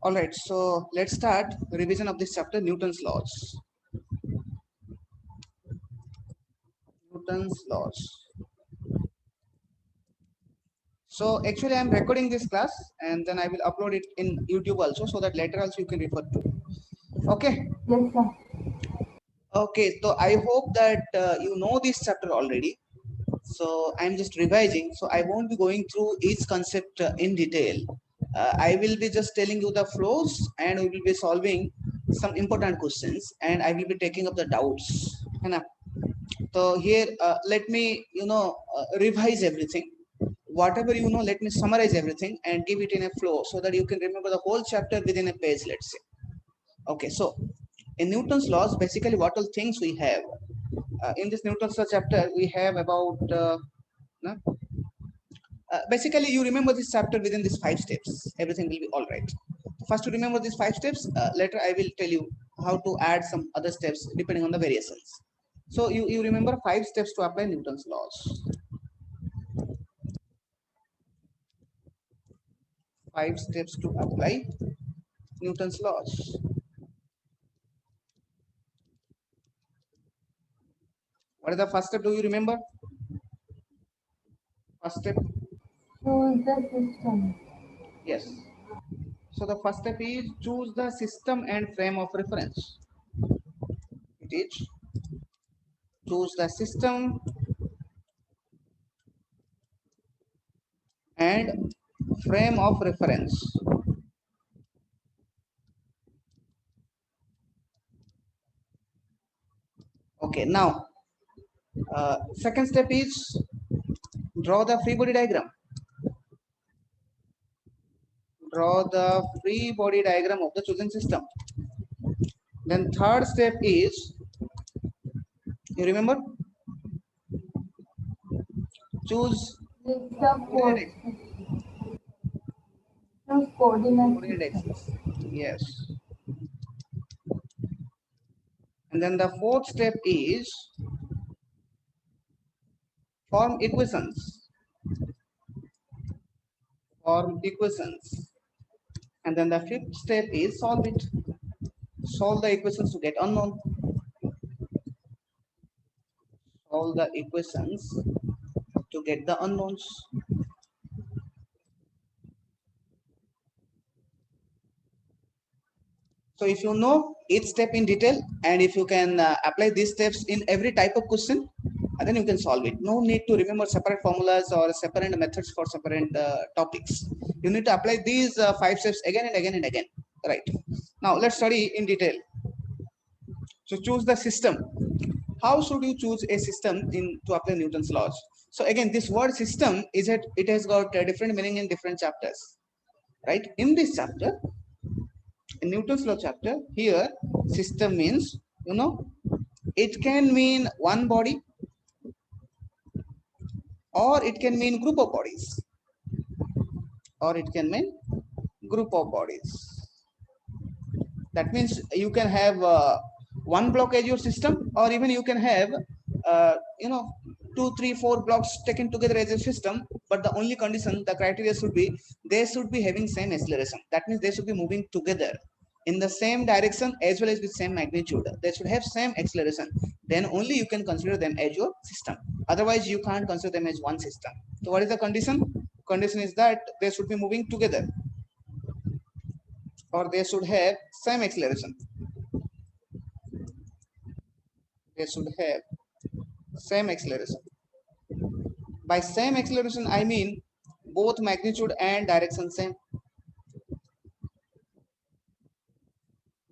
All right, so let's start revision of this chapter, Newton's laws. Newton's laws. So actually I'm recording this class and then I will upload it in YouTube also, so that later also you can refer to. Okay. Yes, sir. Okay, so I hope that you know this chapter already. So I'm just revising. So I won't be going through each concept in detail. I will be just telling you the flows and we will be solving some important questions and I will be taking up the doubts. है ना? So here, let me, revise everything. Whatever you know, let me summarize everything and give it in a flow so that you can remember the whole chapter within a page, let's say. Okay, so in Newton's laws, basically what all things we have. In this Newton's law chapter, we have about, no? Basically you remember this chapter within these 5 steps. Everything will be all right. First to remember these 5 steps, later I will tell you how to add some other steps depending on the variations. So you remember 5 steps to apply Newton's laws. 5 steps to apply Newton's laws. What is the first step? Do you remember? First step? Choose the system. Yes. So the first step is choose the system and frame of reference. It is choose the system and frame of reference. Okay, now second step is draw the free body diagram. Draw the free body diagram of the chosen system. Then third step is, you remember? Choose List the coordinate force. Choose coordinate system. axis. Yes. And then the fourth step is form equations. Form equations. And then the fifth step is solve it. Solve the equations to get unknown. Solve the equations to get the unknowns. So if you know each step in detail and if you can apply these steps in every type of question, then you can solve it. No need to remember separate formulas or separate methods for separate topics. You need to apply these 5 steps again and again and again. Right. Now let's study in detail. So choose the system. How should you choose a system in to apply Newton's laws? So again, this word system is it has got a different meaning in different chapters. Right. In this chapter, in Newton's law chapter, here system means, it can mean one body or it can mean group of bodies or it can mean group of bodies. That means you can have one block as your system or even you can have, uh, you know, 2, 3, 4 blocks taken together as a system, but the only condition, the criteria should be they should be having same acceleration. That means they should be moving together in the same direction as well as with same magnitude. They should have same acceleration. Then only you can consider them as your system. Otherwise, you can't consider them as one system. So what is the condition? Condition is that they should be moving together or they should have same acceleration. They should have same acceleration. By same acceleration, I mean both magnitude and direction same.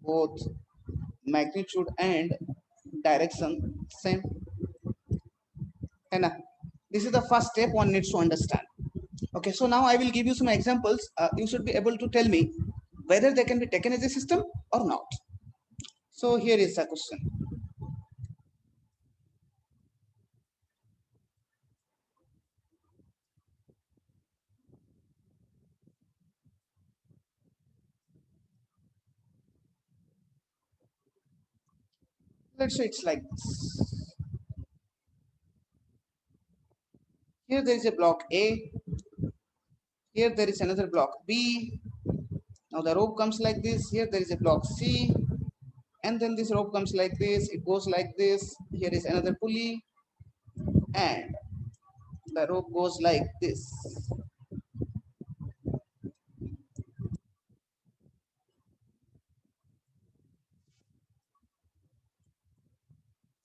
Both magnitude and direction same. And this is the first step one needs to understand. Okay, so now I will give you some examples. You should be able to tell me whether they can be taken as a system or not. So here is the question. Let's say it's like this. Here there is a block A. Here there is another block B. Now the rope comes like this. Here there is a block C, and then this rope comes like this. It goes like this. Here is another pulley, and the rope goes like this.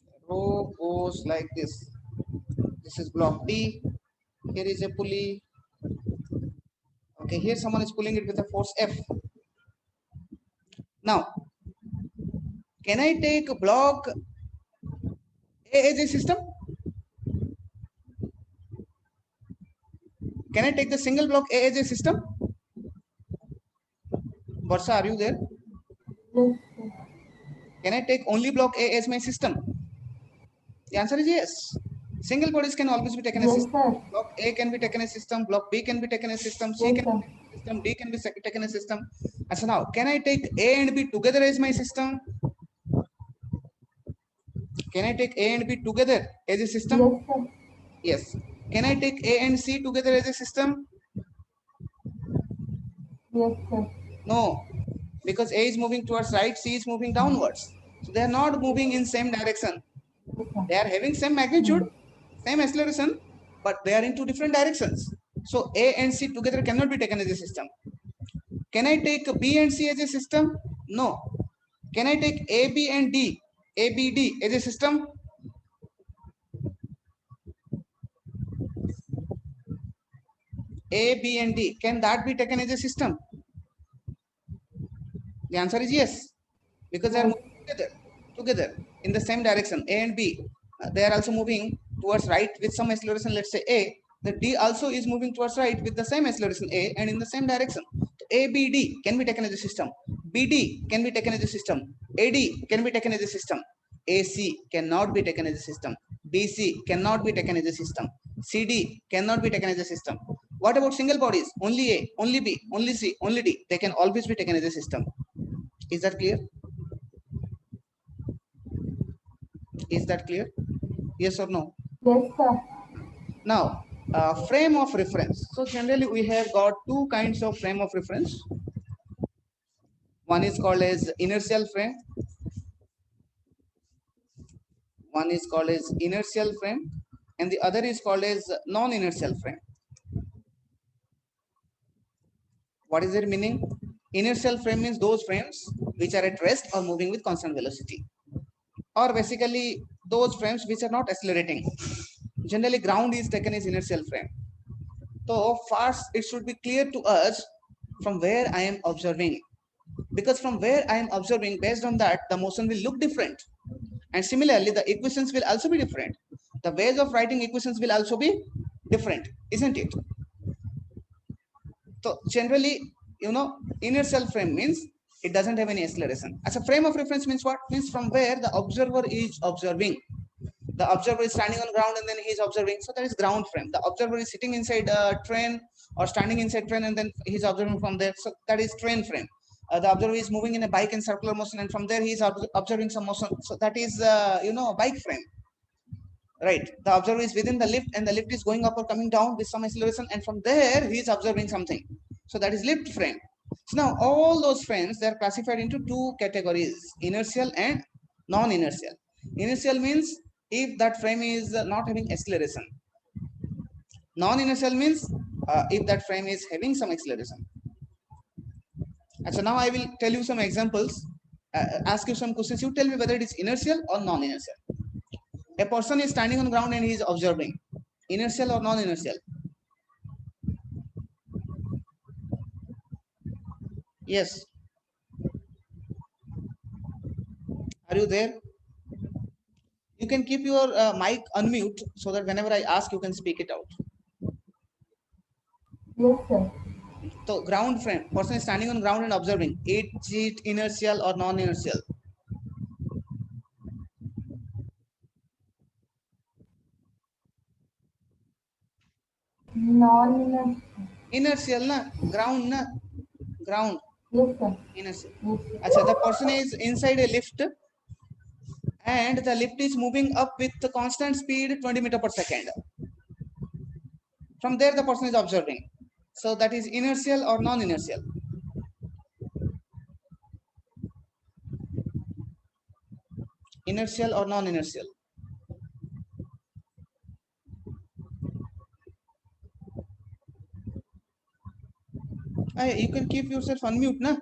The rope goes like this. This is block D. Here is a pulley. Okay, here someone is pulling it with a force F. Now, can I take block A as a system? Can I take the single block A as a system? Varsha, are you there? Yes, sir. Can I take only block A as my system? The answer is yes. Single bodies can always be taken as Yes, system. sir. Block A can be taken as system, block B can be taken as system, C Yes, can sir. be taken as system, D can be taken as system. And so now, can I take A and B together as my system? Can I take A and B together as a system? Yes, sir. Yes. Can I take A and C together as a system? Yes, sir. No, because A is moving towards right, C is moving downwards. So they are not moving in same direction. Yes, sir. They are having same magnitude, same acceleration, but they are in two different directions. So A and C together cannot be taken as a system. Can I take B and C as a system? No. Can I take A, B and D, A, B, D as a system? A, B and D, can that be taken as a system? The answer is yes, because they are Yes. moving together in the same direction. A and B, they are also moving towards right with some acceleration. Let's say A. The D also is moving towards right with the same acceleration A and in the same direction. So A, B, D can be taken as a system. BD can be taken as a system. AD can be taken as a system. AC cannot be taken as a system. BC cannot be taken as a system. CD cannot be taken as a system. What about single bodies? Only A, only B, only C, only D. They can always be taken as a system. Is that clear? Is that clear? Yes or no? Yes, sir. Now, frame of reference. So generally we have got two kinds of frame of reference. One is called as inertial frame. One is called as inertial frame, and the other is called as non-inertial frame. What is their meaning? Inertial frame means those frames which are at rest or moving with constant velocity, or basically those frames which are not accelerating. Generally, ground is taken as inertial frame. So first, it should be clear to us from where I am observing, because from where I am observing, based on that, the motion will look different. And similarly, the equations will also be different. The ways of writing equations will also be different, isn't it? So generally, inertial frame means it doesn't have any acceleration. As a frame of reference means what? Means from where the observer is observing. The observer is standing on ground and then he is observing. So that is ground frame. The observer is sitting inside a train or standing inside train and then he's observing from there. So that is train frame. The observer is moving in a bike in circular motion and from there he is observing some motion. So that is, bike frame. Right. The observer is within the lift and the lift is going up or coming down with some acceleration and from there he is observing something. So that is lift frame. So now all those frames, they are classified into two categories, inertial and non-inertial. Inertial means if that frame is not having acceleration. Non-inertial means if that frame is having some acceleration. And so now I will tell you some examples, ask you some questions. You tell me whether it is inertial or non-inertial. A person is standing on ground and he is observing. Inertial or non-inertial? Yes. Are you there? You can keep your mic unmute so that whenever I ask, you can speak it out. Yes, sir. So ground frame, person is standing on ground and observing. Is it inertial or non-inertial? Non-inertial. Inertial na, ground na, ground. Yes, sir. Inertial. Yes, sir. Achha, the person is inside a lift and the lift is moving up with the constant speed 20 meter per second. From there the person is observing. So that is inertial or non-inertial? inertial or non-inertial? You can keep yourself unmute, na?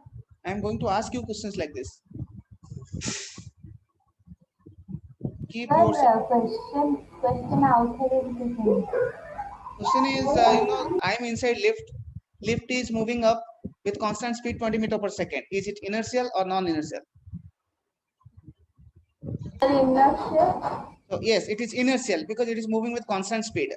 I am going to ask you questions like this. Keep Sir, yourself. question outside education. Question is, I'm inside lift. Lift is moving up with constant speed 20 meter per second. Is it inertial or non-inertial? Sir, inertia. So yes, it is inertial because it is moving with constant speed.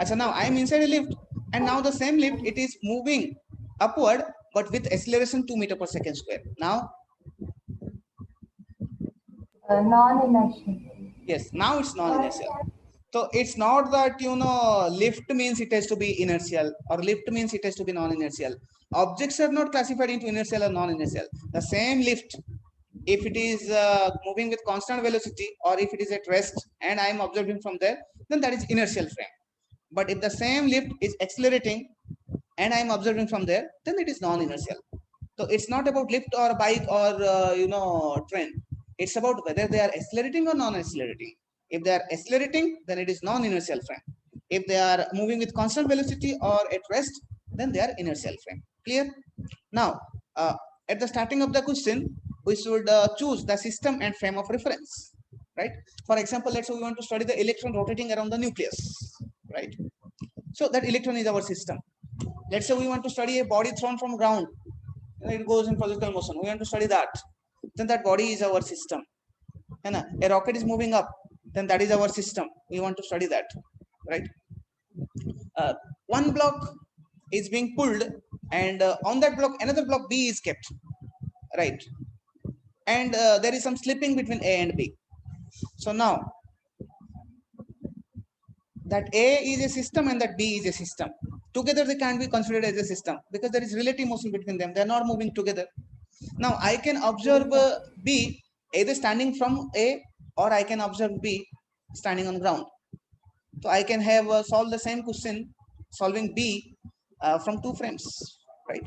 So now I am inside a lift, and now the same lift, it is moving upward but with acceleration 2 meter per second square. Now Non-inertial. yes, now it's non-inertial. So it's not that lift means it has to be inertial or lift means it has to be non-inertial. Objects are not classified into inertial or non-inertial. The same lift, if it is moving with constant velocity or if it is at rest and I am observing from there, then that is inertial frame. But if the same lift is accelerating and I am observing from there, then it is non-inertial. So it's not about lift or bike or train. It's about whether they are accelerating or non-accelerating. If they are accelerating, then it is non-inertial frame. If they are moving with constant velocity or at rest, then they are inertial frame. Clear? Now, at the starting of the question, we should choose the system and frame of reference, right? For example, let's say we want to study the electron rotating around the nucleus, right? So that electron is our system. Let's say we want to study a body thrown from ground, it goes in physical motion. We want to study that. Then that body is our system. A rocket is moving up, then that is our system. We want to study that, right? One block is being pulled, and on that block, another block B is kept, right? And there is some slipping between A and B. So now that A is a system and that B is a system. Together they can be considered as a system because there is relative motion between them. They are not moving together. Now I can observe B either standing from A or I can observe B standing on ground. So I can have solve the same question solving B from two frames, right?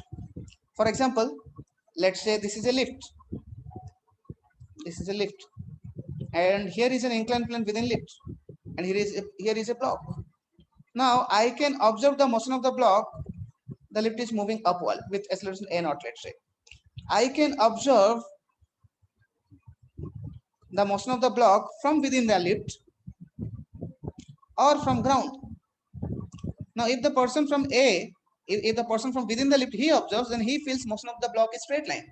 For example, let's say this is a lift. This is a lift, and here is an inclined plane within lift, and here is a block. Now I can observe the motion of the block. The lift is moving upward with acceleration a naught. Let's say I can observe the motion of the block from within the lift or from ground. Now, if the person from A, if the person from within the lift he observes, then he feels motion of the block is straight line.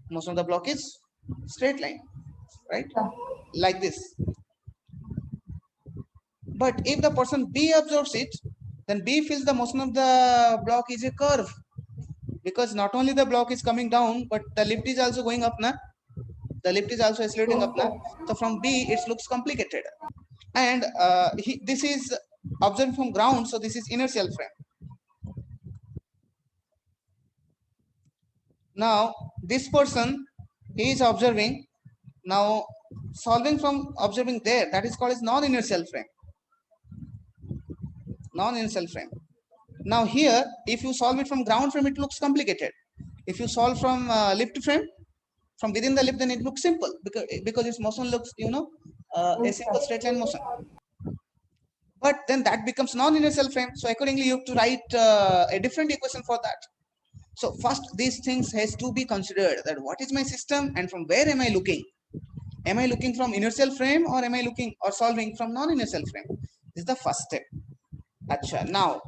Motion of the block is straight line, right? Like this. But if the person B observes it, then B feels the motion of the block is a curve, because not only the block is coming down, but the lift is also going up, na? The lift is also accelerating up, na? So from B, it looks complicated. And this is observed from ground, so this is inertial frame. Now this person, he is observing, now solving from observing there, that is called as non-inertial frame. Non-inertial frame. Now here, if you solve it from ground frame, it looks complicated. If you solve from lift frame, from within the lift, then it looks simple because its motion looks, a simple straight line motion. But then that becomes non-inertial frame. So accordingly, you have to write a different equation for that. So first, these things has to be considered, that what is my system and from where am I looking? Am I looking from inertial frame or am I looking or solving from non-inertial frame? This is the first step. Acha. Now,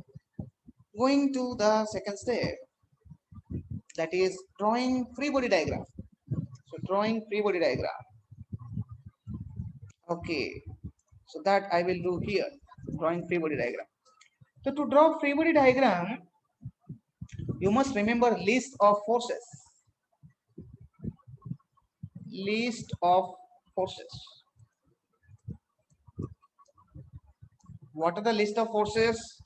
going to the second step, that is drawing free body diagram. So drawing free body diagram. Okay. So that I will do here, drawing free body diagram. So to draw free body diagram, you must remember list of forces. List of forces. What are the list of forces?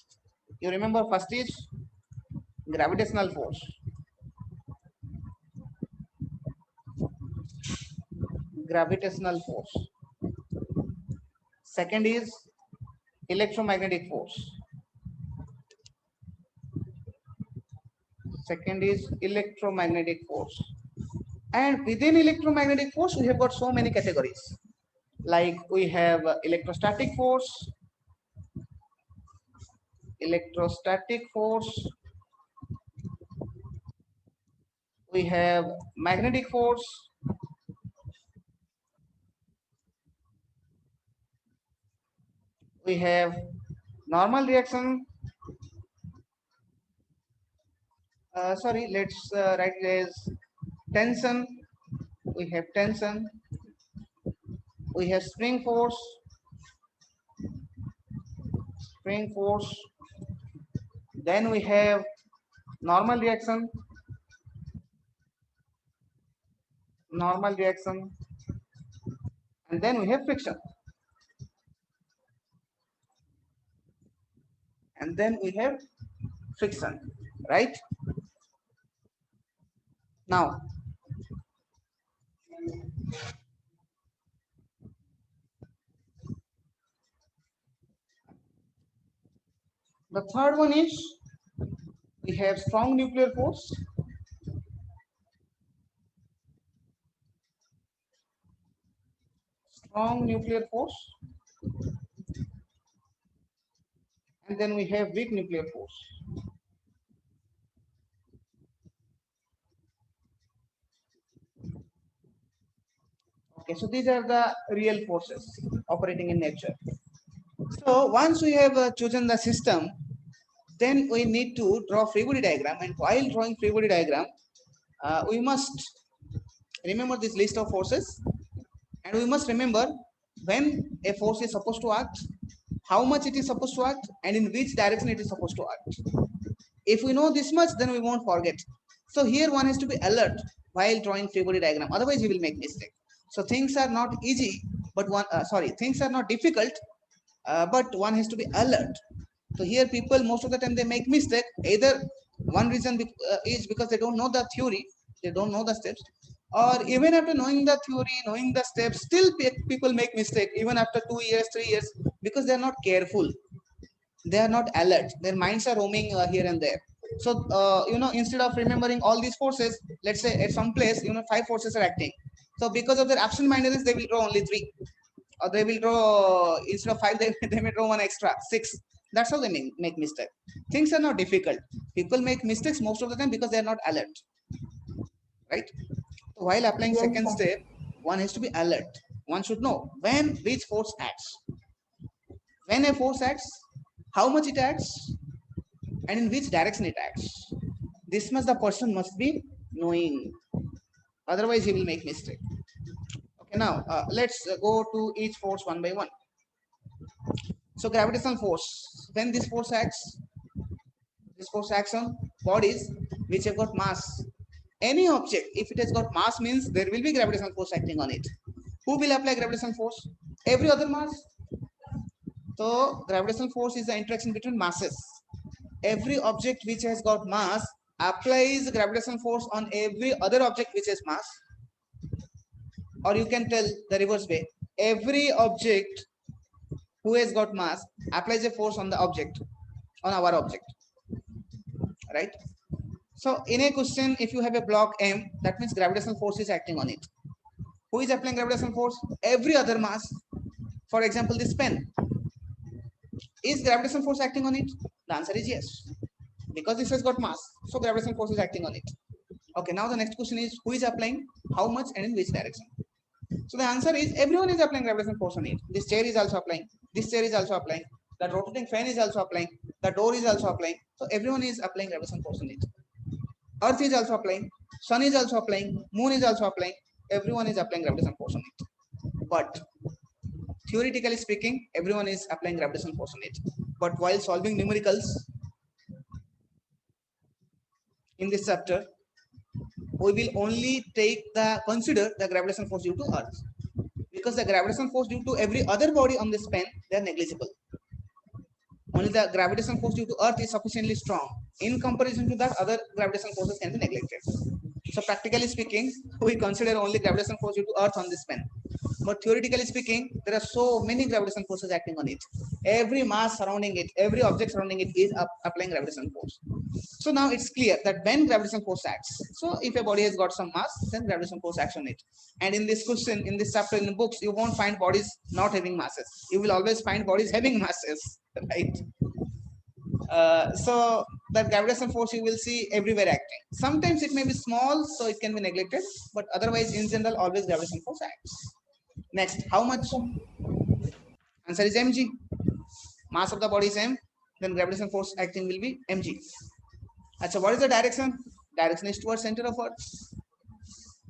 You remember, first is gravitational force. Gravitational force. Second is electromagnetic force. Second is electromagnetic force. And within electromagnetic force, we have got so many categories. Like we have electrostatic force, we have magnetic force, we have normal reaction. Sorry, let's write it as tension. We have tension. We have spring force. Then we have normal reaction, and then we have friction, and then we have friction, right? Now, the third one is we have strong nuclear force, and then we have weak nuclear force. Okay, so these are the real forces operating in nature. So once we have chosen the system, then we need to draw free body diagram, and while drawing free body diagram, we must remember this list of forces, and we must remember when a force is supposed to act, how much it is supposed to act, and in which direction it is supposed to act. If we know this much, then we won't forget. So here one has to be alert while drawing free body diagram, otherwise you will make mistake. So things are not easy, but things are not difficult, but one has to be alert. So here people most of the time they make mistake. Either one reason is because they don't know the theory, they don't know the steps, or even after knowing the theory, knowing the steps, still people make mistake even after 2 years, 3 years, because they are not careful, they are not alert, their minds are roaming here and there. So instead of remembering all these forces, let's say at some place 5 forces are acting, so because of their absent mindedness they will draw only 3, or they will draw instead of 5 they may draw one extra 6. That's how they make mistake. Things are not difficult, people make mistakes most of the time because they are not alert, right? So while applying Yes, second sir. step, one has to be alert. One should know when which force acts, when a force acts, how much it acts, and in which direction it acts. This much the person must be knowing, otherwise he will make mistake. Okay, now let's go to each force one by one. So gravitational force, when this force acts on bodies which have got mass. Any object, if it has got mass, means there will be gravitational force acting on it. Who will apply gravitational force? Every other mass. So gravitational force is the interaction between masses. Every object which has got mass applies gravitational force on every other object which has mass, or you can tell the reverse way. Every object who has got mass applies a force on the object, on our object, right? So in a question, if you have a block M, that means gravitational force is acting on it. Who is applying gravitational force? Every other mass. For example, this pen. Is gravitational force acting on it? The answer is yes, because this has got mass, so gravitational force is acting on it. Okay, now the next question is who is applying, how much, and in which direction? So the answer is everyone is applying gravitational force on it. This chair is also applying, this chair is also applying, the rotating fan is also applying, the door is also applying. So everyone is applying gravitational force on it. Earth is also applying, sun is also applying, moon is also applying. Everyone is applying gravitational force on it. But theoretically speaking, everyone is applying gravitational force on it. But while solving numericals in this chapter, we will only consider the gravitational force due to Earth, because the gravitational force due to every other body on this pen, they are negligible. Only the gravitational force due to Earth is sufficiently strong. In comparison to that, other gravitational forces can be neglected. So practically speaking, we consider only gravitational force due to Earth on this pen. but theoretically speaking, there are so many gravitational forces acting on it. Every mass surrounding it, every object surrounding it is applying gravitational force. So now it's clear that when gravitational force acts, so if a body has got some mass, then gravitational force acts on it. And in this question, in this chapter in the books, you won't find bodies not having masses. You will always find bodies having masses, right? So that gravitational force you will see everywhere acting. Sometimes it may be small, so it can be neglected, but otherwise, in general, always gravitational force acts. Next, how much? Answer is mg. Mass of the body is m, then gravitational force acting will be mg. So what is the direction? Direction is towards center of Earth.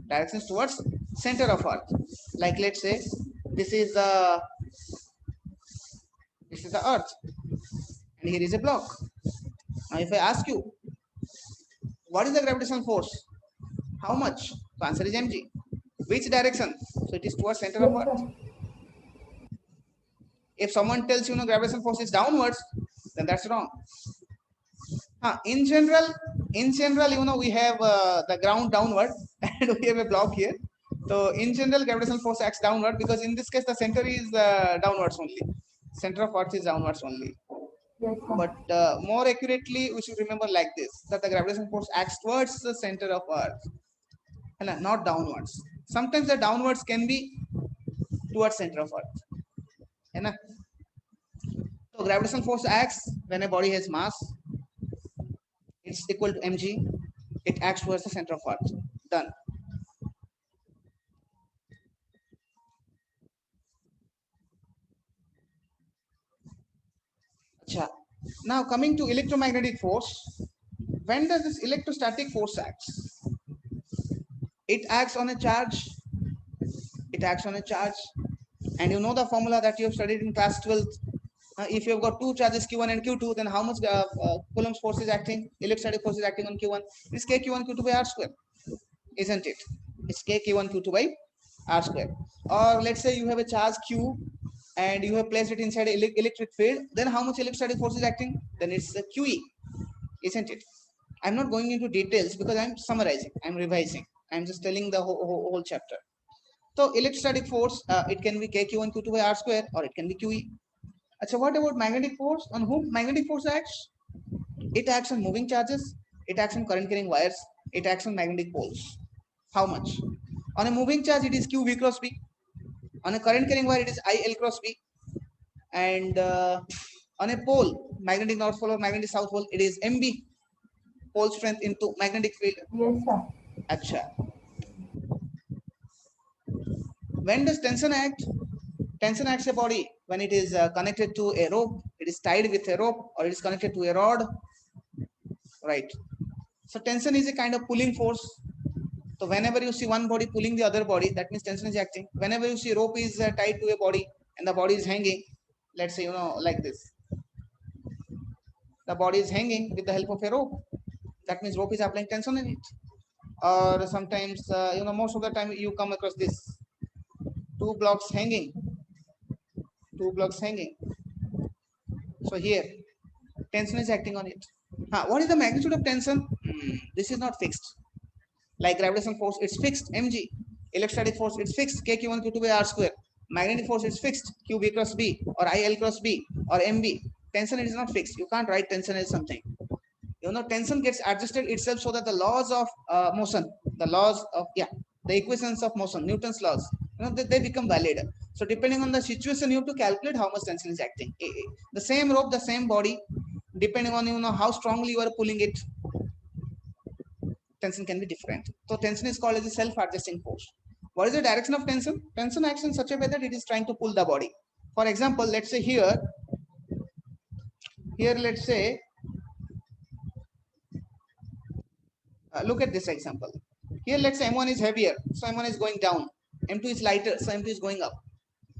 Direction is towards center of Earth. Like let's say this is the Earth, and here is a block. Now, if I ask you, what is the gravitational force? How much? The answer is mg. Which direction? So it is towards center of Yes, Earth. sir. If someone tells you, gravitational force is downwards, then that's wrong. In general, we have the ground downward and we have a block here. So in general, gravitational force acts downward because in this case, the center is downwards only. Center of Earth is downwards only. Yes, sir. But more accurately, we should remember like this, that the gravitational force acts towards the center of Earth, not downwards. Sometimes the downwards can be towards center of Earth. So gravitational force acts when a body has mass. It's equal to mg. It acts towards the center of Earth. Done. Achha. Now coming to electromagnetic force, when does this electrostatic force act? It acts on a charge. It acts on a charge, and you know the formula that you have studied in class 12th. If you have got two charges Q1 and Q2, then how much Coulomb's force is acting? Electrostatic force is acting on Q1. It's K Q1 Q2 by R square, isn't it? It's K Q1 Q2 by R square. Or let's say you have a charge Q and you have placed it inside an electric field, then how much electrostatic force is acting? Then it's QE, isn't it? I'm not going into details because I'm summarizing, I'm revising, I'm just telling the whole chapter. So electrostatic force, it can be K1 Q2 by R square, or it can be QE. So what about magnetic force? On whom magnetic force acts? It acts on moving charges, it acts on current carrying wires, it acts on magnetic poles. How much? On a moving charge, it is QV cross B. On a current carrying wire, it is IL cross B. And on a pole, magnetic north pole or magnetic south pole, it is MB, pole strength into magnetic field. Yes, sir. Acha. When does tension act? Tension acts a body when it is connected to a rope, it is tied with a rope, or it is connected to a rod, right? So tension is a kind of pulling force. So whenever you see one body pulling the other body, that means tension is acting. Whenever you see rope is tied to a body and the body is hanging, let's say, like this. The body is hanging with the help of a rope. That means rope is applying tension in it. Or sometimes, most of the time you come across this. Two blocks hanging. So here, tension is acting on it. What is the magnitude of tension? This is not fixed. Like gravitational force, it's fixed, mg. Electrostatic force, it's fixed, K1 Q2 by R square. Magnetic force is fixed, QB cross B, or IL cross B, or MB. Tension is not fixed. You can't write tension as something. Tension gets adjusted itself so that the laws of motion, the equations of motion, Newton's laws, they become valid. So depending on the situation, you have to calculate how much tension is acting. The same rope, the same body, depending on how strongly you are pulling it, tension can be different. So tension is called as a self-adjusting force. What is the direction of tension? Tension acts in such a way that it is trying to pull the body. For example, let's say here, let's say, look at this example. Here, let's say M1 is heavier, so M1 is going down. M2 is lighter, so M2 is going up.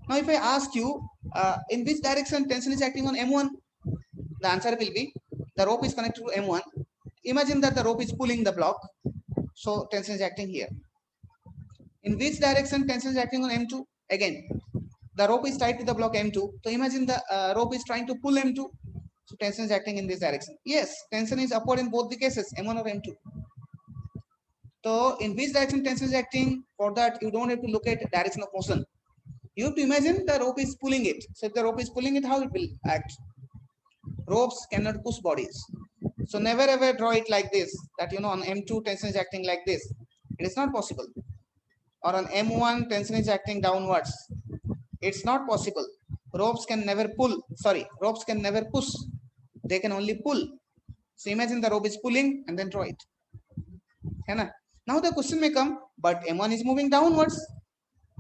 Now, if I ask you, in which direction tension is acting on M1, the answer will be the rope is connected to M1. Imagine that the rope is pulling the block, so tension is acting here. In which direction tension is acting on M2? Again, the rope is tied to the block M2. So imagine the rope is trying to pull M2. So tension is acting in this direction. Yes, tension is upward in both the cases, M1 or M2. So in which direction tension is acting? For that, you don't have to look at direction of motion. You have to imagine the rope is pulling it. So if the rope is pulling it, how it will act? Ropes cannot push bodies. So never ever draw it like this, that on M2 tension is acting like this. It is not possible. Or on M1 tension is acting downwards. It's not possible. Ropes can never pull. Sorry, ropes can never push. They can only pull. So imagine the rope is pulling and then draw it. Now the question may come, but M1 is moving downwards.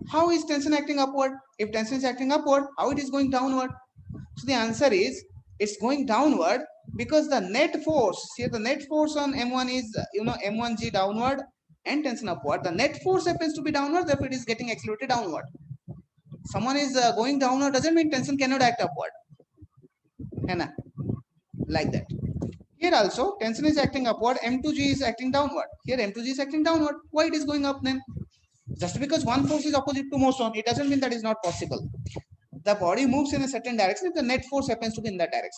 How is tension acting upward? If tension is acting upward, how it is going downward? So the answer is, it's going downward because the net force, here the net force on M1 is, M1G downward and tension upward. The net force happens to be downward, therefore it is getting accelerated downward. Someone is going downward doesn't mean tension cannot act upward. Like that. Here also, tension is acting upward, M2G is acting downward. Here M2G is acting downward. Why it is going up then? Just because one force is opposite to motion, it doesn't mean that is not possible. The body moves in a certain direction if the net force happens to be in that direction.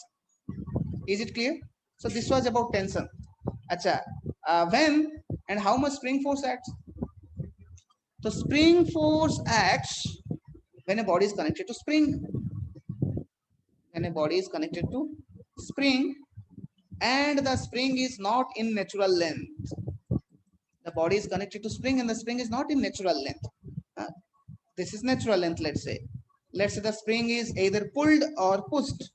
Is it clear? So this was about tension. Acha, when and how much spring force acts? So spring force acts when a body is connected to spring. When a body is connected to spring and the spring is not in natural length. The body is connected to spring and the spring is not in natural length. This is natural length, let's say. Let's say the spring is either pulled or pushed.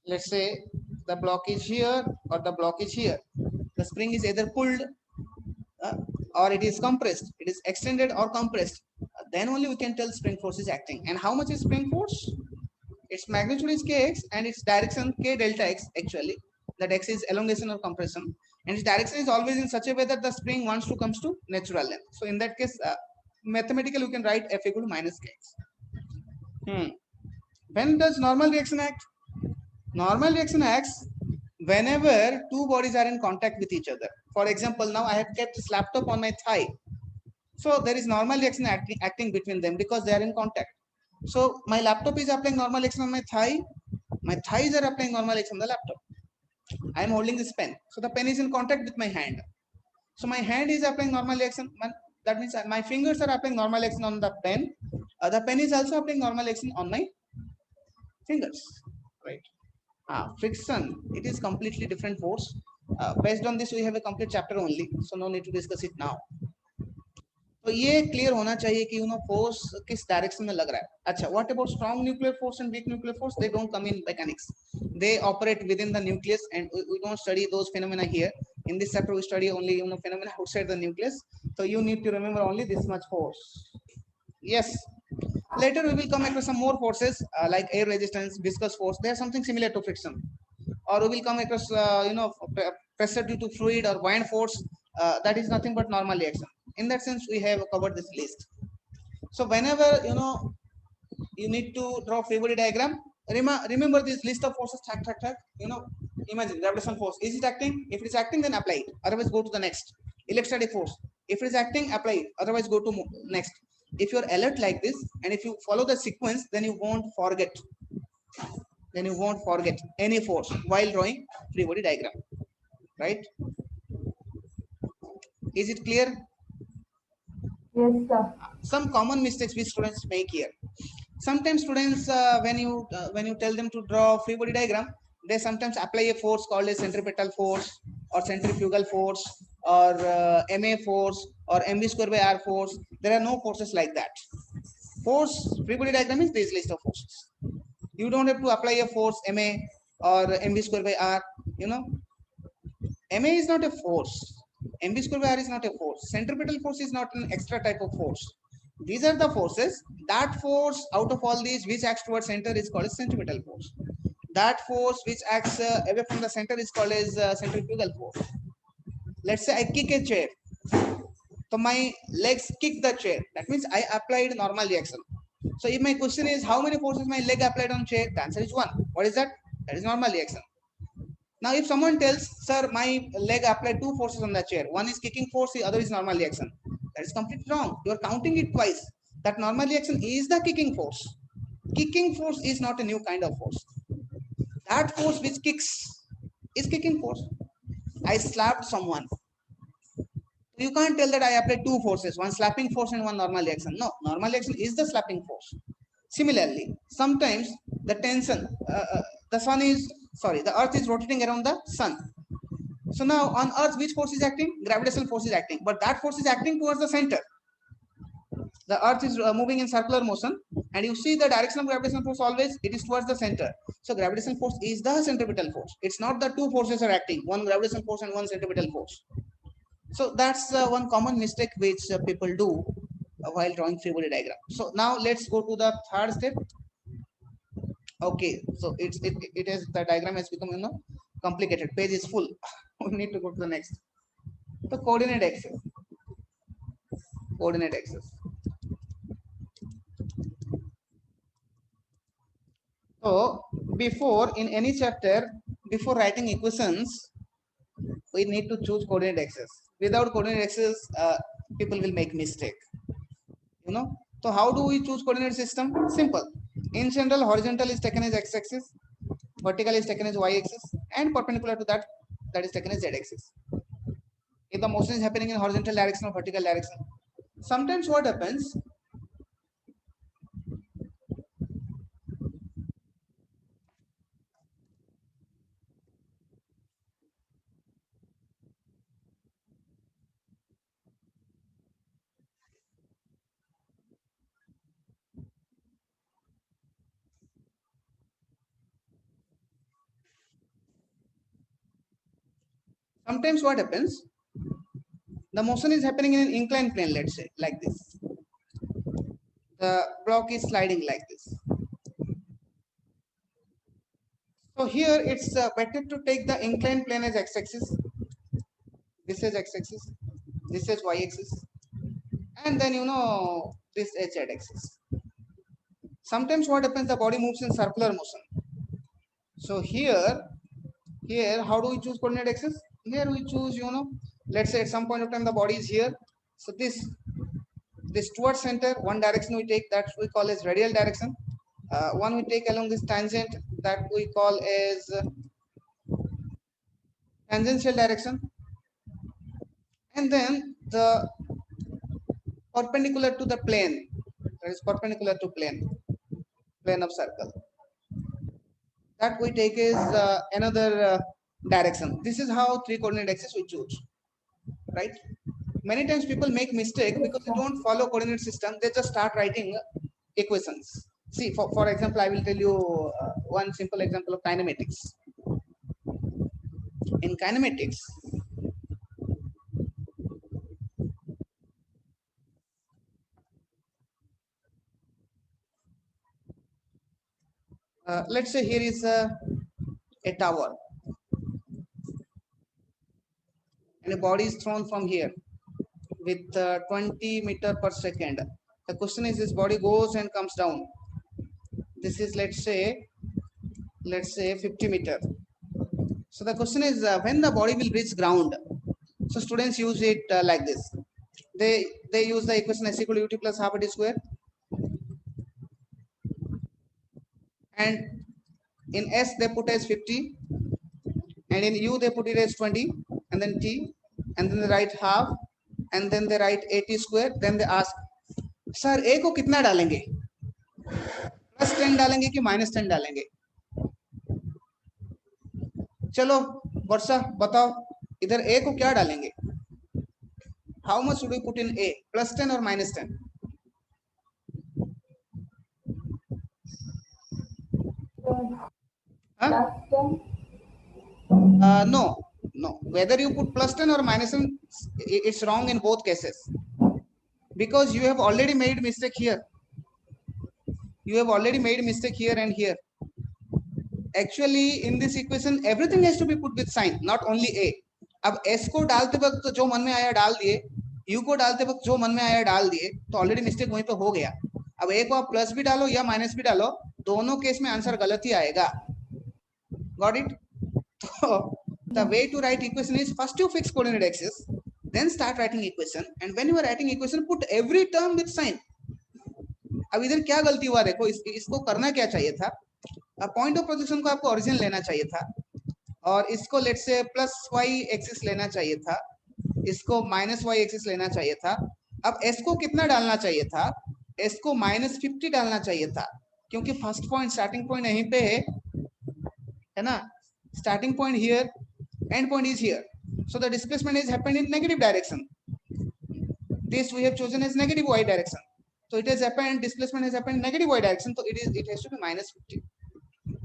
Let's say the block is here or the block is here. The spring is either pulled or it is compressed. It is extended or compressed. Then only we can tell spring force is acting. And how much is spring force? Its magnitude is kx and its direction k delta x actually. That x is elongation or compression. And its direction is always in such a way that the spring wants to comes to natural length. So in that case, mathematically you can write F equal to minus kx. When does normal reaction act? Normal reaction acts whenever two bodies are in contact with each other. For example, now I have kept this laptop on my thigh. So there is normal reaction acting between them because they are in contact. So my laptop is applying normal action on my thigh. My thighs are applying normal action on the laptop. I am holding this pen. So the pen is in contact with my hand. So my hand is applying normal action. That means my fingers are applying normal action on the pen. The pen is also applying normal action on my fingers. Right. Friction. It is completely different force. Based on this, we have a complete chapter only. So no need to discuss it now. तो ये clear होना चाहिए कि force किस direction में लग रहा है. अच्छा, what about strong nuclear force and weak nuclear force? They don't come in mechanics. They operate within the nucleus and we don't study those phenomena here. In this chapter we study only phenomena outside the nucleus. So you need to remember only this much force. Yes. Later we will come across some more forces like air resistance, viscous force. They are something similar to friction. Or we will come across pressure due to fluid or buoyant force. That is nothing but normal reaction. In that sense, we have covered this list. So whenever you need to draw free body diagram, remember this list of forces. Imagine gravitational force. Is it acting? If it is acting, then apply it. Otherwise, go to the next. Electrostatic force. If it is acting, apply it. Otherwise, go to next. If you are alert like this and if you follow the sequence, then you won't forget. Then you won't forget any force while drawing free body diagram. Right? Is it clear? Yes, sir. Some common mistakes which students make here. Sometimes students, when you tell them to draw free body diagram, they sometimes apply a force called a centripetal force or centrifugal force or MA force or mv square by r force. There are no forces like that. Force free body diagram is this list of forces. You don't have to apply a force MA or mv square by r. MA is not a force. mv square by r is not a force. Centripetal force is not an extra type of force. These are the forces. That force out of all these which acts towards center is called as centripetal force. That force which acts away from the center is called as centrifugal force. Let's say I kick a chair. So my legs kick the chair. That means I applied normal reaction. So if my question is how many forces my leg applied on chair, the answer is 1. What is that? That is normal reaction. Now if someone tells, sir, my leg applied 2 forces on the chair. One is kicking force, the other is normal reaction. That is completely wrong. You are counting it twice. That normal reaction is the kicking force. Kicking force is not a new kind of force. That force which kicks is kicking force. I slapped someone. You can't tell that I apply two forces, one slapping force and one normal reaction. No, normal reaction is the slapping force. Similarly, sometimes the tension, the sun is, sorry, the earth is rotating around the sun. So now on earth, which force is acting? Gravitational force is acting, but that force is acting towards the center. The earth is moving in circular motion, and you see the direction of gravitational force always, it is towards the center. So gravitational force is the centripetal force. It's not the two forces are acting, one gravitational force and one centripetal force. So that's one common mistake which people do while drawing free body diagram. So now let's go to the third step. Okay, so it is, the diagram has become complicated. Page is full. We need to go to the next. The coordinate axis. Coordinate axis. So before, in any chapter, before writing equations, we need to choose coordinate axis. Without coordinate axis, people will make mistake. So how do we choose coordinate system? Simple. In general, horizontal is taken as x-axis, vertical is taken as y-axis, and perpendicular to that, that is taken as z-axis. If the motion is happening in horizontal direction or vertical direction, sometimes what happens, the motion is happening in an inclined plane, let's say, like this. The block is sliding like this. So here it's better to take the inclined plane as x-axis. This is x-axis, this is y-axis, and then this is z-axis. Sometimes what happens, the body moves in circular motion. So here how do we choose coordinate axis? Here we choose, let's say at some point of time the body is here. So this towards center, one direction we take, that we call as radial direction. One we take along this tangent, that we call as tangential direction. And then the perpendicular to the plane, that is perpendicular to plane of circle, that we take is another direction. This is how three coordinate axis we choose, right? Many times people make mistake because they don't follow coordinate system. They just start writing equations. See, for example, I will tell you one simple example of kinematics. In kinematics, let's say here is a tower, and a body is thrown from here with 20 meter per second. The question is, this body goes and comes down. This is, let's say 50 meter. So the question is, when the body will reach ground. So students use it like this. They use the equation s equal to ut plus half a t square, and in s they put as 50, and in u they put it as 20, and then t, and then they write half, and then they write at square. Then they ask, sir, a को कितना डालेंगे? +10 डालेंगे कि -10 डालेंगे? चलो वर्षा बताओ, इधर a को क्या डालेंगे? How much should we put in a? +10 or -10? Huh? No. Whether you put +10 or -10, it's wrong in both cases, because you have already made mistake here. You have already made mistake here and here. Actually, in this equation, everything has to be put with sign, not only a. अब s को डालते वक्त जो मन में आया डाल दिए, u को डालते वक्त जो मन में आया डाल दिए, तो ऑलरेडी मिस्टेक वहीं पे हो गया. अब a को आप प्लस भी डालो या माइनस भी डालो, दोनों केस में आंसर गलत ही आएगा. Got it? So the way to write equation is, first you fix coordinate axis, then start writing equation, and when you are writing equation, put every term with sign. अब इधर क्या गलती हुआ देखो, इसको करना क्या चाहिए था, पॉइंट ऑफ प्रोजेक्शन को आपको ओरिजिन लेना चाहिए था, और इसको लेट्स से +y एक्सिस लेना चाहिए था, इसको माइनस वाई एक्सिस लेना चाहिए था। अब एस को कितना डालना चाहिए था? एस को -50 डालना चाहिए था, क्योंकि फर्स्ट पॉइंट स्टार्टिंग पॉइंट यहीं पे है ना, starting point here, and point is here, so the displacement is happened in negative direction. This we have chosen as negative y direction, so it has happened, displacement has happened in negative y direction, so it has to be -50.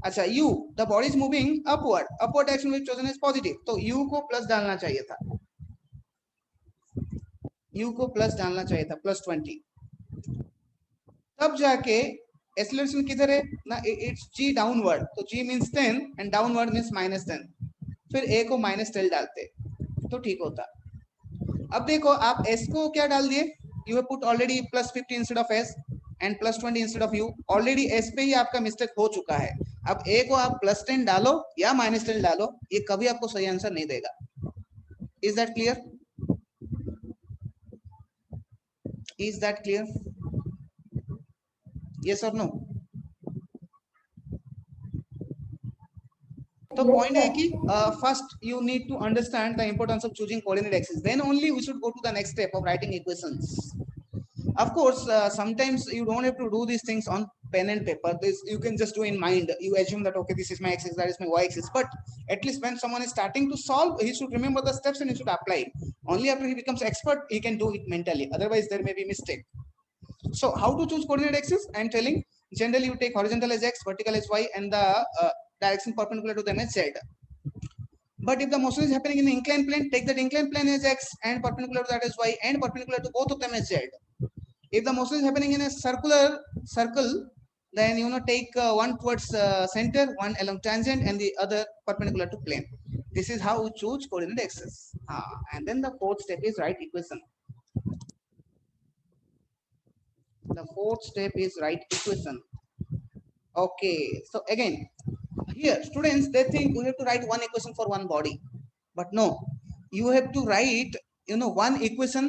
अच्छा, u, the body is moving upward, upward direction we have chosen as positive, तो u को plus डालना चाहिए था, u को plus डालना चाहिए था, +20, तब जाके एक्सेलरेशन किधर है ना, इट्स g डाउनवर्ड, तो g means 10 and downward means -10, फिर a को -10 डालते तो ठीक होता। अब देखो आप s को क्या डाल दिए, you have put already +50 instead of s and +20 instead of u, already s पे ही आपका मिस्टेक हो चुका है। अब a को आप +10 डालो या -10 डालो, ये कभी आपको सही आंसर नहीं देगा। Is that clear? Is that clear? Yes और नो? तो Yes, पॉइंट है sir. कि first you need to understand the importance of choosing coordinate axis, then only we should go to the next step of writing equations. Of course, sometimes you don't have to do these things on pen and paper. This you can just do in mind. You assume that okay, this is my x-axis, that is my y-axis. But at least when someone is starting to solve, he should remember the steps and he should apply it. Only after he becomes expert, he can do it mentally. Otherwise, there may be mistake. So, how to choose coordinate axis? I am telling. Generally, you take horizontal as x, vertical as y, and the direction perpendicular to them as z. But if the motion is happening in the inclined plane, take that inclined plane as x and perpendicular to that as y and perpendicular to both of them as z. If the motion is happening in a circle, then take one towards center, one along tangent, and the other perpendicular to plane. This is how we choose coordinate axis. And then the fourth step is write equation. The fourth step is write equation. Okay, so again, here students, they think we have to write one equation for one body, but no, you have to write one equation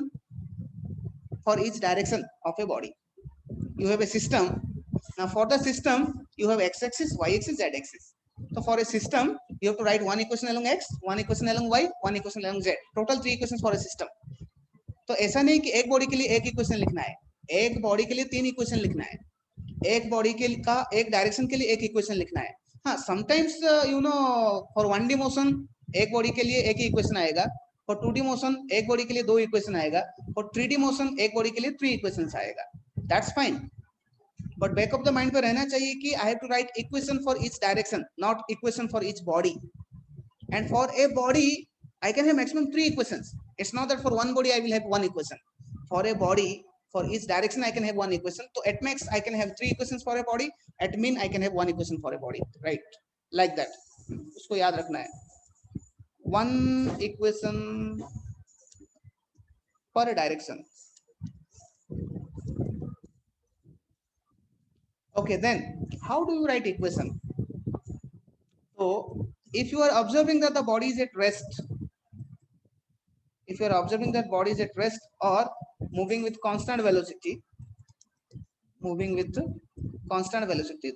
for each direction of a body. You have a system. Now for the system, you have x-axis, y-axis, z-axis. So for a system, you have to write one equation along x, one equation along y, one equation along z. Total 3 equations for a system. तो ऐसा नहीं कि एक body के लिए एक equation लिखना है, एक बॉडी के लिए 3 इक्वेशन लिखना है, एक बॉडी के का एक डायरेक्शन के लिए एक इक्वेशन लिखना है। हाँ, समटाइम्स फॉर 1D मोशन एक बॉडी के लिए एक ही इक्वेशन आएगा, फॉर 2D मोशन एक बॉडी के लिए 2 इक्वेशन आएगा, फॉर 3D मोशन एक बॉडी के लिए 3 इक्वेशंस आएगा। That's fine, but back of the mind पे रहना चाहिए कि I have to write equation for each direction, not equation for each body. And for a body I can have maximum 3 equations. It's not that for one body I will have one equation. For a body, for each direction I can have one equation, so at max I can have 3 equations for a body, at min I can have 1 equation for a body, right? Like that. उसको याद रखना है, 1 equation per direction. Okay, then how do you write equation? So if you are observing that the body is at rest, if you are observing that body is at rest or moving with constant velocity,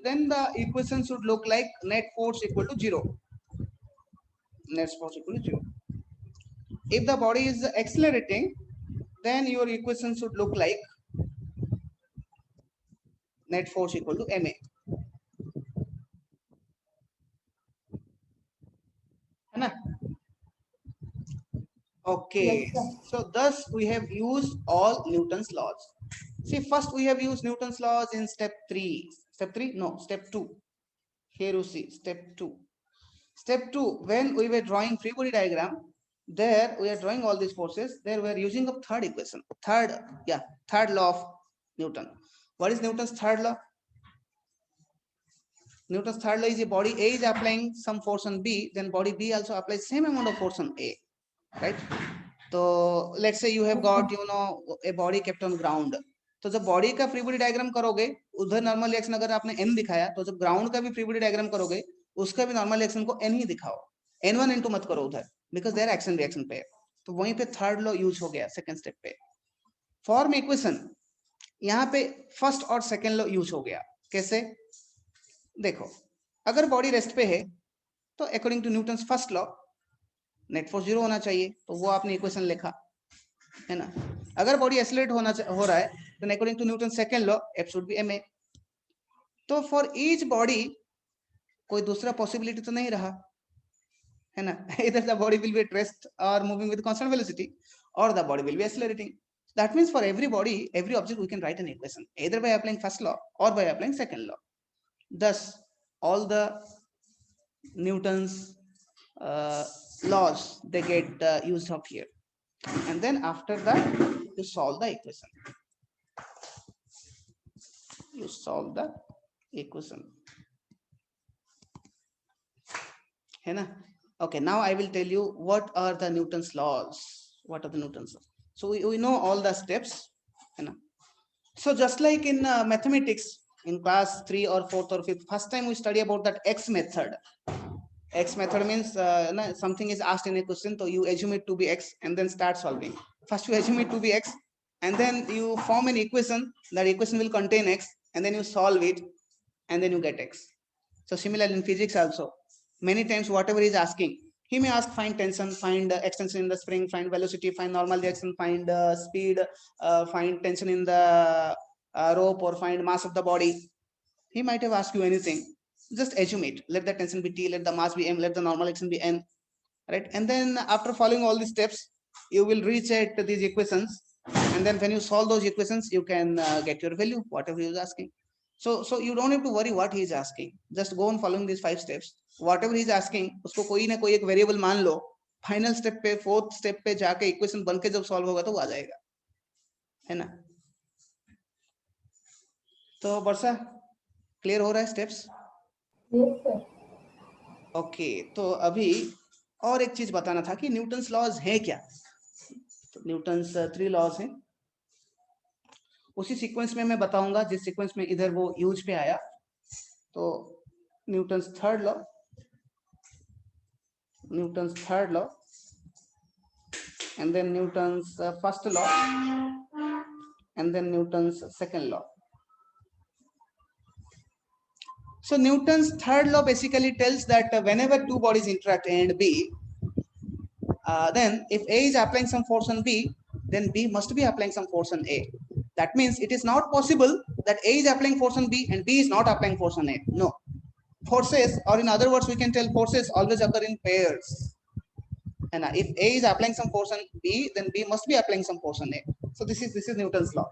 then the equation should look like net force equal to 0. Net force equal to 0. If the body is accelerating, then your equation should look like net force equal to ma. है ना? Okay, Yes, so thus we have used all Newton's laws. See, first we have used Newton's laws in step 3. Step 3? No, step 2. Here you see step 2. Step 2, when we were drawing free body diagram, there we are drawing all these forces. There we are using a third equation. Third law of Newton. What is Newton's third law? Newton's third law is a body A is applying some force on B, then body B also applies same amount of force on A, right? So let's say you have got a body kept on ground. तो जब body का free body diagram करोगे, उधर normal reaction अगर आपने n दिखाया, तो जब ग्राउंड का भी फ्री बॉडी डायग्राम करोगे, उसका भी नॉर्मल रिएक्शन को n ही दिखाओ, n1 n2 मत करो उधर, बिकॉज देयर एक्शन रिएक्शन पे। तो वहीं पे थर्ड लॉ यूज हो गया सेकंड स्टेप पे। फॉर्म इक्वेशन यहाँ पे फर्स्ट और सेकंड लॉ यूज हो गया। कैसे? देखो, अगर बॉडी रेस्ट पे है तो according to Newton's first law, net force 0 होना चाहिए, तो वो आपने इक्वेशन लिखा है ना। अगर बॉडी एक्सेलरेट हो रहा है तो according to Newton second law F should be ma। तो फॉर ईच बॉडी कोई दूसरा पॉसिबिलिटी तो नहीं रहा है ना। either the body will be at rest or moving with constant velocity or the body will be accelerating. That means for every body, every object, we can write an equation either by applying first law or by applying second law. Thus all the Newton's laws, they get used up here, and then after that you solve the equation. You solve the equation, है ना। Okay, now I will tell you what are the Newton's laws. What are the Newton's laws? So we know all the steps, है ना। So just like in mathematics in class 3 or 4th or 5th, first time we study about that X method. X method means something is asked in a question, so you assume it to be X and then start solving. First you assume it to be X and then you form an equation. That equation will contain X and then you solve it and then you get X. So similarly in physics also, many times whatever he is asking, he may ask find tension, find extension in the spring, find velocity, find normal reaction, find speed, find tension in the rope, or find mass of the body. He might have asked you anything. Just assume it. Let the tension be T, let the mass be M, let the normal action be N, right? And then after following all these steps, you will reach at these equations. And then when you solve those equations, you can get your value, whatever he is asking. So you don't have to worry what he is asking. Just go on following these 5 steps. Whatever he is asking, उसको कोई ना कोई एक variable मान लो. Final step पे, fourth step पे जाके equation बन के जब सॉल्व होगा तो वो आ जाएगा, है ना। तो वर्षा क्लियर हो रहा है स्टेप्स? Yes, sir. ओके, तो अभी और एक चीज बताना था कि न्यूटन्स लॉज है क्या। तो न्यूटन्स 3 लॉज हैं, उसी सीक्वेंस में मैं बताऊंगा जिस सीक्वेंस में इधर वो यूज पे आया। तो Newton's third law, and then Newton's first law, and then Newton's second law. So Newton's third law basically tells that whenever two bodies interact A and B, then if A is applying some force on B, then B must be applying some force on A. That means it is not possible that A is applying force on B and B is not applying force on A. No. Forces, or in other words, we can tell forces always occur in pairs. And if A is applying some force on B, then B must be applying some force on A. So this is Newton's law.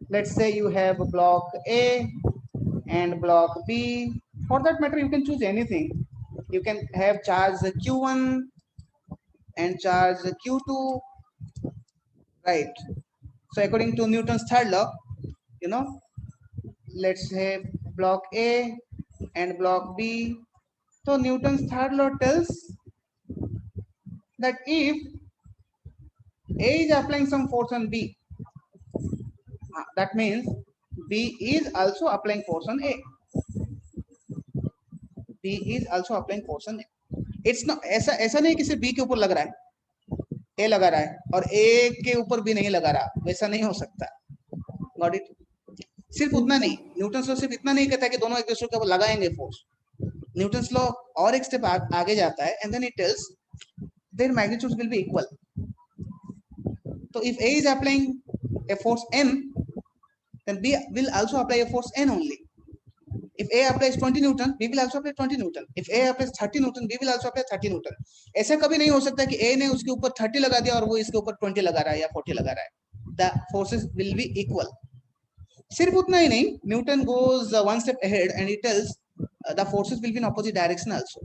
Let's say you have block A and block B. For that matter, you can choose anything. You can have charge Q1 and charge Q2, right? So according to Newton's third law, you know, let's have block A and block B. So Newton's third law tells that if A is applying some force on B, that means B is also applying force on A. B is also applying force on A. It's not ऐसा नहीं कि सिर्फ B के ऊपर लग रहा है, A लगा रहा है और A के ऊपर भी नहीं लगा रहा, वैसा नहीं हो सकता। Got it? सिर्फ उतना नहीं, न्यूटन लॉ सिर्फ इतना नहीं कहता कि दोनों एक दूसरे के ऊपर लगाएंगे फोर्स। न्यूटन्स लॉ और एक स्टेप आगे जाता है, and then it tells their magnitudes will be equal. So if A is applying a force M, then B will also apply a force N only. If A applies 20 Newton, B will also apply 20 Newton. If A applies 30 Newton, B will also apply 30 Newton. ऐसा कभी नहीं हो सकता कि A ने उसके ऊपर 30 लगा दिया और वो इसके ऊपर 20 लगा रहा है या 40 लगा रहा है. The forces will be equal. सिर्फ उतना ही नहीं, Newton goes one step ahead and he tells the forces will be in opposite direction also.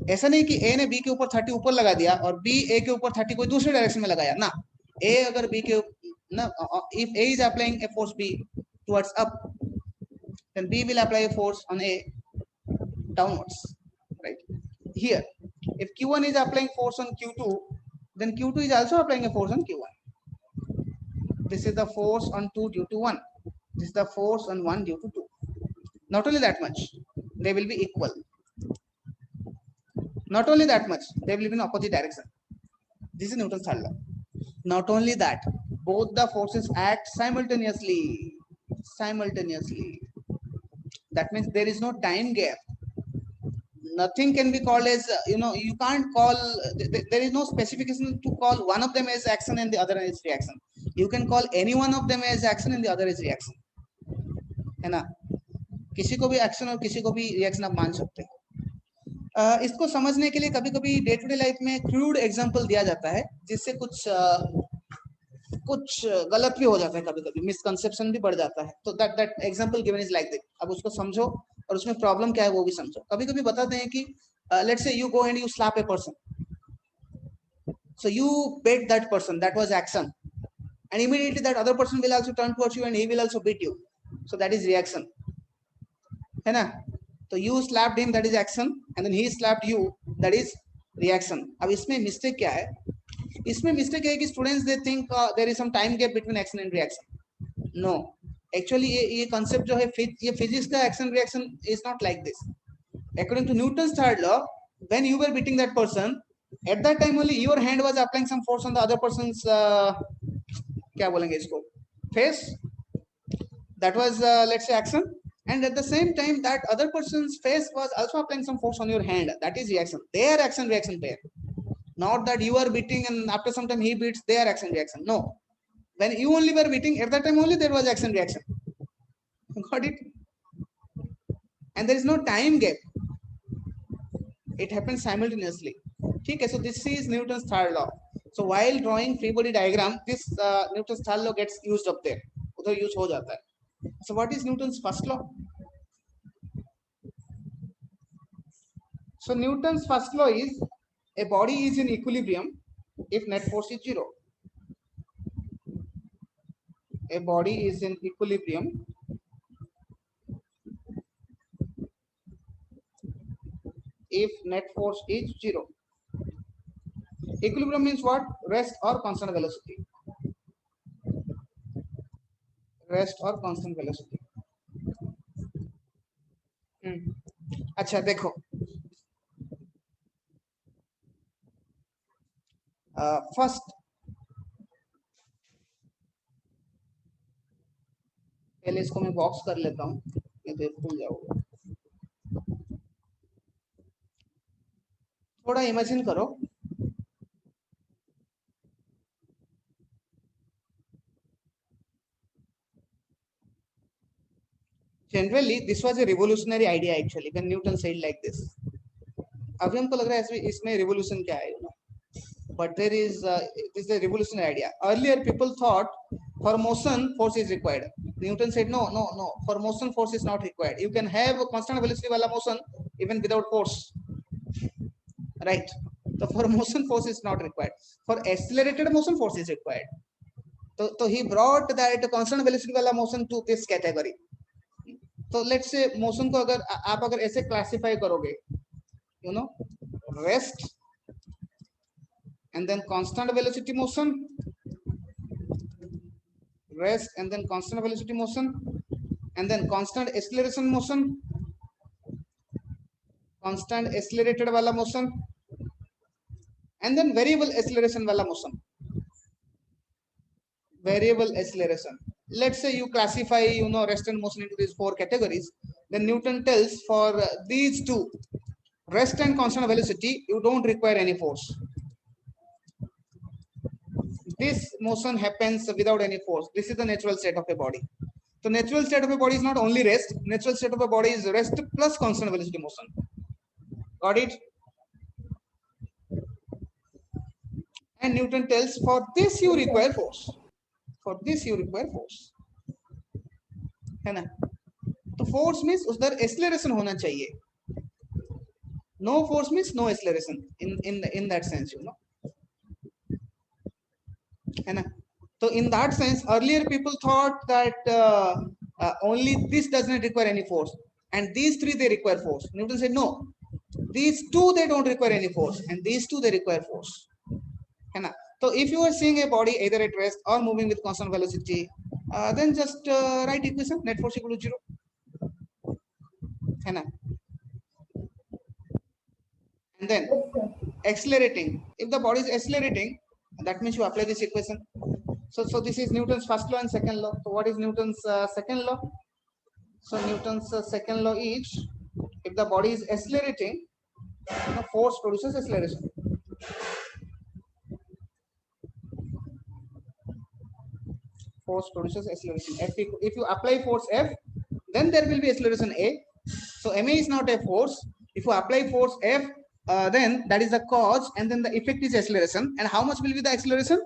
ऐसा नहीं कि A ने B के ऊपर 30 ऊपर लगा दिया और B A के ऊपर 30 कोई दूसरे डायरेक्शन में लगाया ना. A अगर B के ना, if A is applying a force B towards up, then B will apply a force on A downwards, right? Here, if Q1 is applying force on Q2, then Q2 is also applying a force on Q1. This is the force on 2 due to 1. This is the force on 1 due to 2. Not only that much, they will be equal. Not only that much, they will be in opposite direction. This is Newton's third law. Not only that, both the forces act simultaneously. That means there is no time gap. nothing can be called as you can't call, there is no specification to call one of them as action and the other as reaction. You can call any one of them as action and the other as reaction, है ना? किसी को भी action और किसी को भी reaction आप मान सकते हैं। इसको समझने के लिए कभी कभी डे टू डे लाइफ में क्रूड एग्जांपल दिया जाता है, जिससे कुछ गलत भी हो जाता है, कभी कभी मिसकंसेप्शन भी बढ़ जाता है। तो that example given is like this. अब उसको समझो और उसमें प्रॉब्लम क्या है वो भी समझो। कभी कभी बताते हैं कि let's say you go and you slab a person, so you beat that person, that was action, and immediately that other person will also turn towards you and he will also beat you, so that is reaction, है ना? तो you slapped him, that is action, and then he slapped you, that is reaction. अब इसमें mistake क्या है? इसमें mistake है कि students they think there is some time gap between action and reaction. No, actually ये कांसेप्ट जो है ये फिजिक्स का action reaction is not like this. According to Newton's third law, when you were beating that person, at that time only your hand was applying some force on the other person's क्या बोलेंगे इसको, face, that was let's say action, and at the same time that other person's face was also applying some force on your hand, that is reaction. They are action reaction pair, not that you are beating and after some time he beats, they are action reaction. No, when you only were beating, at that time only there was action reaction. Got it? And there is no time gap, it happens simultaneously. ठीक है? So this is Newton's third law. So while drawing free body diagram, this Newton's third law gets used up there, उधर use हो जाता है। So what is Newton's first law? So Newton's first law is a body is in equilibrium if net force is 0. A body is in equilibrium if net force is 0. Equilibrium means what? Rest or constant velocity. Rest or constant velocity. अच्छा देखो, first पहले इसको मैं box कर लेता हूँ, नहीं तो भूल जाओगे। थोड़ा इमेजिन करो, generally this was a revolutionary idea actually when Newton said like this. अभी हमको लग रहा है इसमें revolution क्या है, but there is this is a revolutionary idea. Earlier people thought for motion force is required. Newton said no, for motion force is not required. You can have a constant velocity wala motion even without force, right? So for motion force is not required. For accelerated motion force is required. So he brought that constant velocity wala motion to this category. तो let's say motion को अगर आप ऐसे classify करोगे, you know, rest and then constant velocity motion, rest and then constant velocity motion, and then constant acceleration motion, constant accelerated वाला motion, and then variable acceleration वाला motion, variable acceleration. Let's say you classify, rest and motion into these 4 categories. Then Newton tells for these two, rest and constant velocity, you don't require any force. This motion happens without any force. This is the natural state of a body. So natural state of a body is not only rest. Natural state of a body is rest plus constant velocity motion. Got it? And Newton tells for this you require force. For this you require force, है ना? तो force means उधर acceleration होना चाहिए. No force means no acceleration in that sense, है ना? So in that sense, earlier people thought that only this does not require any force, and these 3 they require force. Newton said no, these 2 they don't require any force, and these 2 they require force, है ना? So if you are seeing a body either at rest or moving with constant velocity, then just write equation net force equal to 0, है ना? And then accelerating, if the body is accelerating, that means you apply this equation. So this is Newton's first law and second law. So what is Newton's second law? So Newton's second law is, if the body is accelerating, Now force produces acceleration. Force produces acceleration. If you apply force F, then there will be acceleration A. So ma is not a force. If you apply force F, then that is the cause, and then the effect is acceleration. And how much will be the acceleration?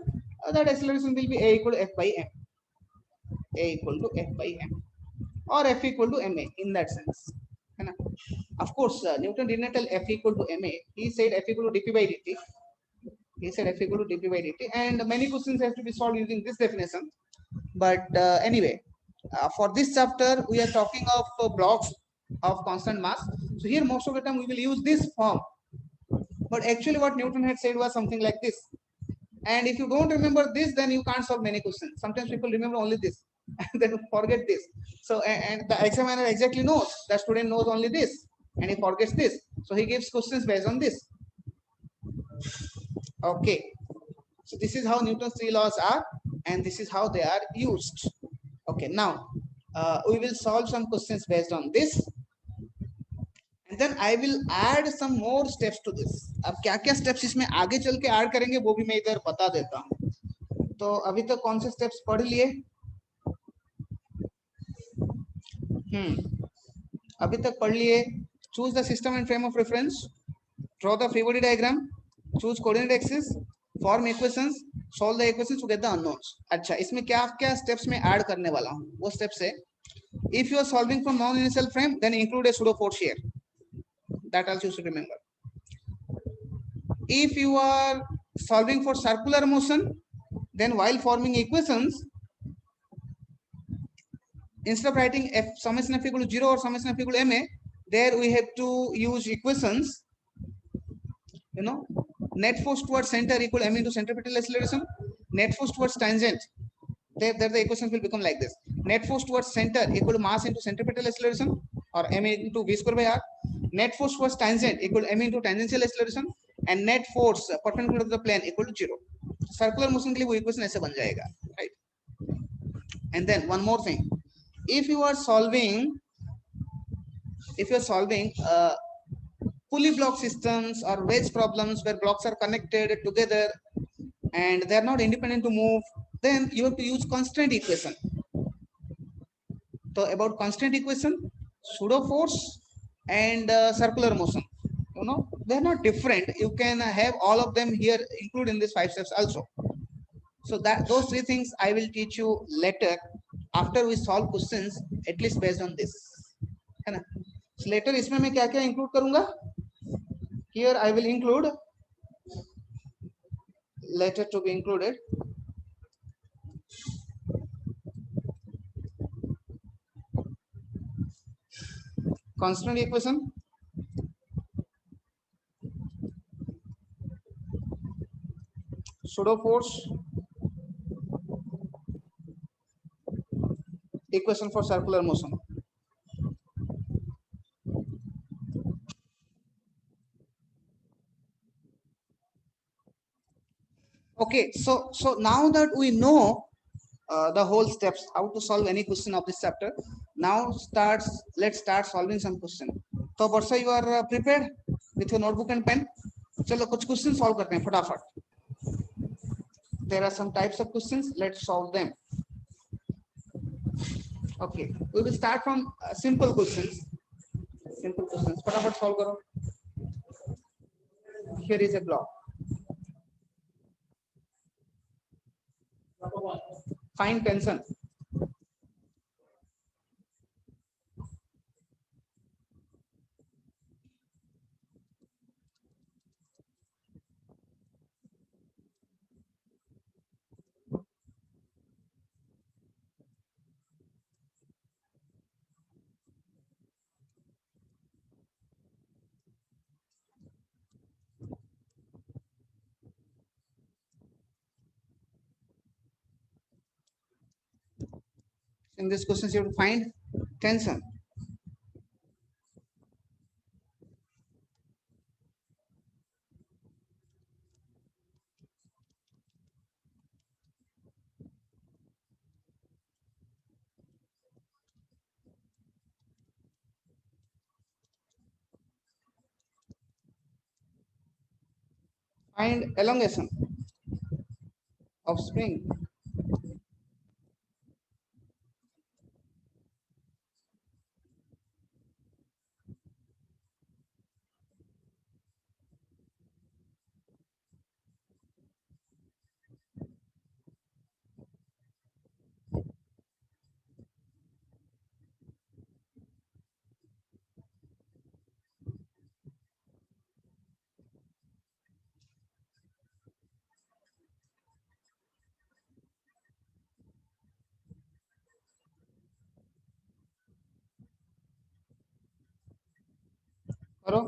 That acceleration will be A equal to F by m. A equal to F by m, or F equal to ma in that sense. Of course, Newton did not tell F equal to ma. He said F equal to dp by dt. He said F equal to dp by dt, and many questions have to be solved using this definition. But anyway, for this chapter, we are talking of blocks of constant mass. So here, most of the time, we will use this form. But actually, what Newton had said was something like this. And if you don't remember this, then you can't solve many questions. Sometimes people remember only this, and then forget this. So, and the examiner exactly knows, the student knows only this, and he forgets this. So he gives questions based on this. Okay. So this is how Newton's three laws are, and this is how they are used. Okay, now we will solve some questions based on this, and then I will add some more steps to this. अब क्या क्या steps इसमें आगे चल के add करेंगे वो भी मैं इधर बता देता हूँ. तो अभी तक कौन से steps पढ़ लिए? अभी तक पढ़ लिए. Choose the system and frame of reference, draw the free body diagram, choose coordinate axis, form equations, solve the equations to get the unknowns. अच्छा, इसमें क्या क्या steps में ऐड करने वाला हूँ? वो steps है. If you are solving from non-inertial frame, then include a pseudo force here. That also you should remember. If you are solving for circular motion, then while forming equations, instead of writing f summation f equal to 0 or summation f equal to ma, there we have to use equations. You know, net force towards center equal m into centripetal acceleration. Net force towards tangent. There the equations will become like this. Net force towards center equal to mass into centripetal acceleration, or m into v square by r. Net force towards tangent equal to m into tangential acceleration, and net force perpendicular to the plane equal to 0. Circular motion के लिए वो equation ऐसे बन जाएगा, right? And then one more thing, if you are solving pulley block systems or wedge problems where blocks are connected together and they are not independent to move, then you have to use constant equation. So about constant equation, pseudo force and circular motion, you know, they are not different. You can have all of them here included in these 5 steps also. So that those 3 things I will teach you later after we solve questions, at least based on this, है ना? So later इसमें मैं क्या क्या include करूँगा? Here I will include, later to be included, constant equation, pseudo force, equation for circular motion. Okay, so now that we know the whole steps how to solve any question of this chapter, now let's start solving some question. So Varsha, you are prepared with your notebook and pen? चलो कुछ question solve करते हैं फटाफट. There are some types of questions, let's solve them. Okay, we will start from simple questions. फटाफट solve करो. Here is a block. Find tension. In this question, you have to find tension. Find elongation of spring. करो